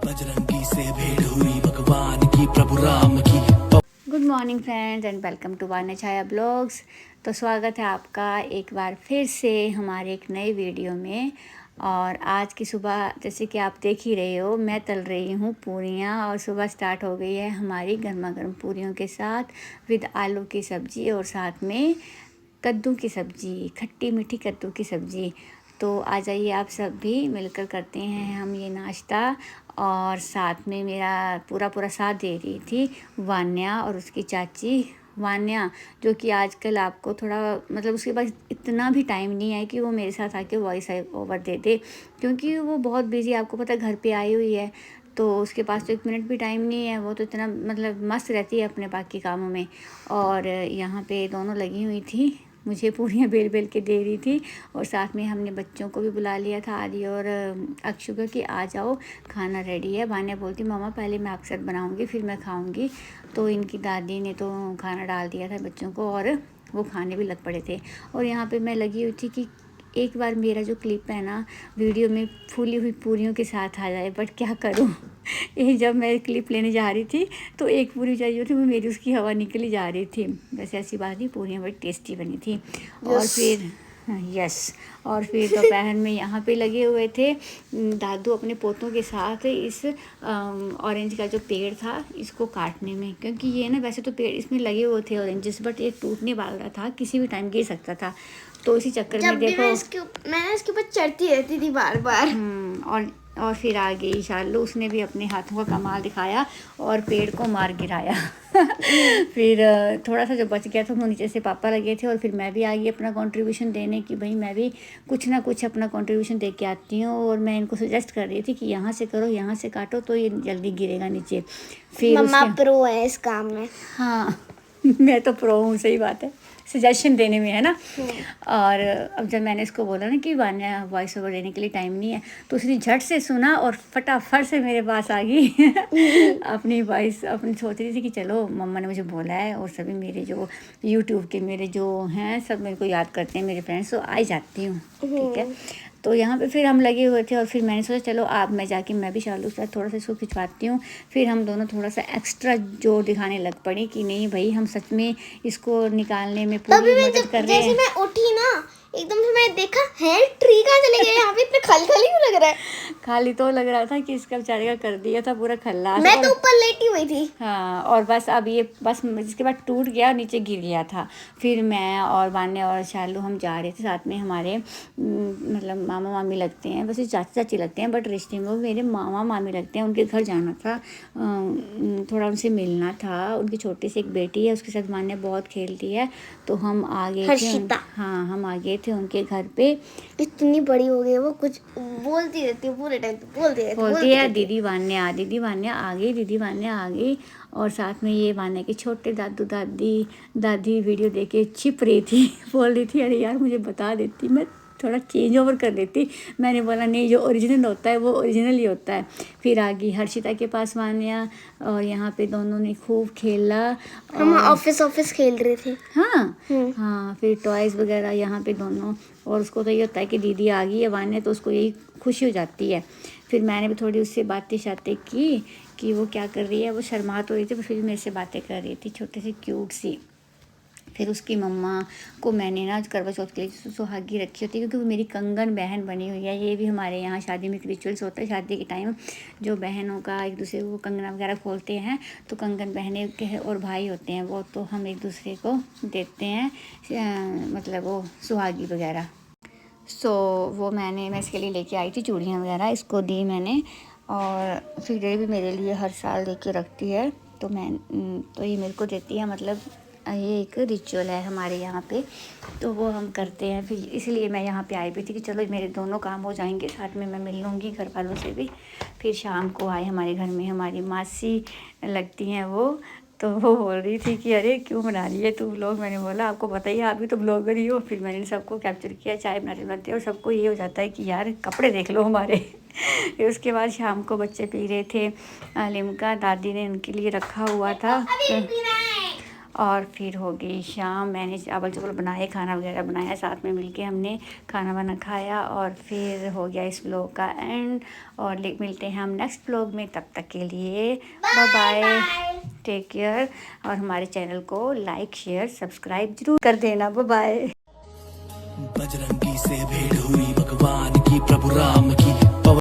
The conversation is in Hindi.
बजरंगी से भेंट हुई भगवान की प्रभु राम की। Good morning friends and welcome to Vanya Chhaya blogs. तो स्वागत है आपका एक बार फिर से हमारे एक नए वीडियो में। और आज की सुबह जैसे कि आप देख ही रहे हो, मैं तल रही हूँ पूरियाँ और सुबह स्टार्ट हो गई है हमारी गर्मा गर्म पूरियों के साथ विद आलू की सब्ज़ी और साथ में कद्दू की सब्ज़ी, खट्टी मीठी कद्दू की सब्ज़ी। तो आ जाइए आप सब भी मिलकर करते हैं हम ये नाश्ता। और साथ में मेरा पूरा साथ दे रही थी वान्या और उसकी चाची वान्या, जो कि आजकल आपको थोड़ा मतलब उसके पास इतना भी टाइम नहीं है कि वो मेरे साथ आके वॉइस ओवर दे दे, क्योंकि वो बहुत बिजी, आपको पता है घर पे आई हुई है, तो उसके पास तो 1 मिनट भी टाइम नहीं है। वो तो इतना मतलब मस्त रहती है अपने बाकी कामों में। और यहाँ पे दोनों लगी हुई थी, मुझे पूरियाँ बेल बेल के दे रही थी। और साथ में हमने बच्चों को भी बुला लिया था, आदि और अक्षु को, कि आ जाओ खाना रेडी है। वान्या बोलती मामा पहले मैं अक्सर बनाऊंगी फिर मैं खाऊंगी। तो इनकी दादी ने तो खाना डाल दिया था बच्चों को और वो खाने भी लग पड़े थे। और यहाँ पे मैं लगी हुई थी कि एक बार मेरा जो क्लिप है ना वीडियो में फूली हुई पूरियों के साथ आ जाए, बट क्या करूँ ये जब मैं क्लिप लेने जा रही थी तो एक पूरी चाहिए थी, वो मेरी उसकी हवा निकली जा रही थी। वैसे ऐसी बात नहीं, पूरियाँ बड़ी टेस्टी बनी थी। और फिर यस, और फिर दोपहर में यहाँ पे लगे हुए थे दादू अपने पोतों के साथ इस ऑरेंज का जो पेड़ था इसको काटने में, क्योंकि ये ना वैसे तो पेड़ इसमें लगे हुए थे ऑरेंजेस, बट ये टूटने वाला था, किसी भी टाइम गिर सकता था। तो इसी चक्कर में देखो मैं इसके ऊपर चढ़ती रहती थी बार बार। और फिर आ गई शालू, उसने भी अपने हाथों का कमाल दिखाया और पेड़ को मार गिराया फिर थोड़ा सा जो बच गया था वो नीचे से पापा लगे थे और फिर मैं भी आ गई अपना कंट्रीब्यूशन देने की, भाई मैं भी कुछ ना कुछ अपना कंट्रीब्यूशन दे के आती हूँ। और मैं इनको सजेस्ट कर रही थी कि यहाँ से करो, यहाँ से काटो तो ये जल्दी गिरेगा नीचे। फिर मम्मा प्रो है इस काम में। हाँ मैं तो प्रो हूँ, सही बात है, सजेशन देने में, है ना। और अब जब मैंने इसको बोला ना कि वान्या वॉइस ओवर देने के लिए टाइम नहीं है, तो उसने झट से सुना और फटाफट से मेरे पास आ गई अपनी वॉइस अपनी सोच रही थी कि चलो मम्मा ने मुझे बोला है। और सभी मेरे जो यूट्यूब के मेरे जो हैं सब मेरे को याद करते हैं मेरे फ्रेंड्स, तो आ ही जाती हूँ, ठीक है। तो यहाँ पे फिर हम लगे हुए थे और फिर मैंने सोचा चलो आप मैं जाके मैं भी शालू के साथ थोड़ा सा इसको खिंचवाती हूँ। फिर हम दोनों थोड़ा सा एक्स्ट्रा जोर दिखाने लग पड़ी कि नहीं भाई हम सच में इसको निकालने में पूरी मदद कर रहे हैं। जैसे मैं उठी ना एकदम से मैं देखा है ट्री कहाँ चले गए, यहाँ पे इतना खाली खाली क्यों लग रहा है। खाली तो लग रहा था कि इसका बेचारे का कर दिया था पूरा खल्लास। मैं तो ऊपर लेटी हुई थी। हाँ, और बस अब ये बस इसके बाद टूट गया, नीचे गिर गया था। फिर मैं और वान्या और शालू हम जा रहे थे साथ में, हमारे मतलब मामा मामी लगते हैं, वैसे चाचा चाची लगते हैं बट रिश्ते में वो मेरे मामा मामी लगते हैं। उनके घर जाना था, थोड़ा उनसे मिलना था। उनकी छोटी सी एक बेटी है, उसके साथ वान्या बहुत खेलती है, तो हम आ गए थे। हाँ, हम आ गए थे उनके घर पे। इतनी बड़ी हो गई वो, कुछ बोलती रहती है पूरे टाइम, बोलती है दीदी वान्या आ गई, दीदी वान्या आ गई। और साथ में ये वान्या के छोटे दादू दादी वीडियो देख के छिप रही थी बोल रही थी अरे यार मुझे बता देती, मैं थोड़ा चेंज ओवर कर देती। मैंने बोला नहीं, जो ओरिजिनल होता है वो ओरिजिनल ही होता है। फिर आ गई हर्षिता के पास वान्या और यहाँ पे दोनों ने खूब खेला। हम ऑफिस खेल रहे थे। हाँ, फिर टॉयज़ वगैरह यहाँ पे दोनों। और उसको तो ये होता है कि दीदी आ गई है वान्या, तो उसको यही खुशी हो जाती है। फिर मैंने भी थोड़ी उससे बातें शातें की कि वो क्या कर रही है, वो शर्मा तो रही थी, फिर मेरे से बातें कर रही थी छोटी सी क्यूट सी। फिर उसकी मम्मा को मैंने ना करवा चौथ के लिए सुहागी रखी होती है, क्योंकि वो मेरी कंगन बहन बनी हुई है। ये भी हमारे यहाँ शादी में एक रिचुअल्स होता है, शादी के टाइम जो बहनों का एक दूसरे को कंगना वगैरह खोलते हैं, तो कंगन बहनें के और भाई होते हैं वो, तो हम एक दूसरे को देते हैं मतलब वो सुहागी वगैरह। वो मैं इसके लिए लेके आई थी चूड़ियाँ वगैरह, इसको दी मैंने। और फिर ये भी मेरे लिए हर साल लेके रखती है, तो ये मेरे को देती है, मतलब ये एक रिचुअल है हमारे यहाँ पे, तो वो हम करते हैं। फिर इसलिए मैं यहाँ पे आई भी थी कि चलो मेरे दोनों काम हो जाएंगे, साथ में मैं मिल लूँगी घर वालों से भी। फिर शाम को आए हमारे घर में हमारी मासी लगती हैं वो, तो वो बोल रही थी कि अरे क्यों बना रही है तू व्लॉग। मैंने बोला आपको पता ही है, आप भी तो ब्लॉगर ही हो। फिर मैंने सबको कैप्चर किया चाय बनाते और सबको ये हो जाता है कि यार कपड़े देख लो हमारे फिर उसके बाद शाम को बच्चे पी रहे थे लिमका, दादी ने उनके लिए रखा हुआ था। और फिर हो गई शाम। मैंने चावल चावल बनाए, खाना वगैरह बनाया, साथ में मिलके हमने खाना वाना खाया और फिर हो गया इस व्लॉग का एंड। और मिलते हैं हम नेक्स्ट व्लॉग में, तब तक के लिए बाय बाय, टेक केयर। और हमारे चैनल को लाइक शेयर सब्सक्राइब जरूर कर देना। Bye bye. बजरंगी से भेंट हुई भगवान की, प्रभु राम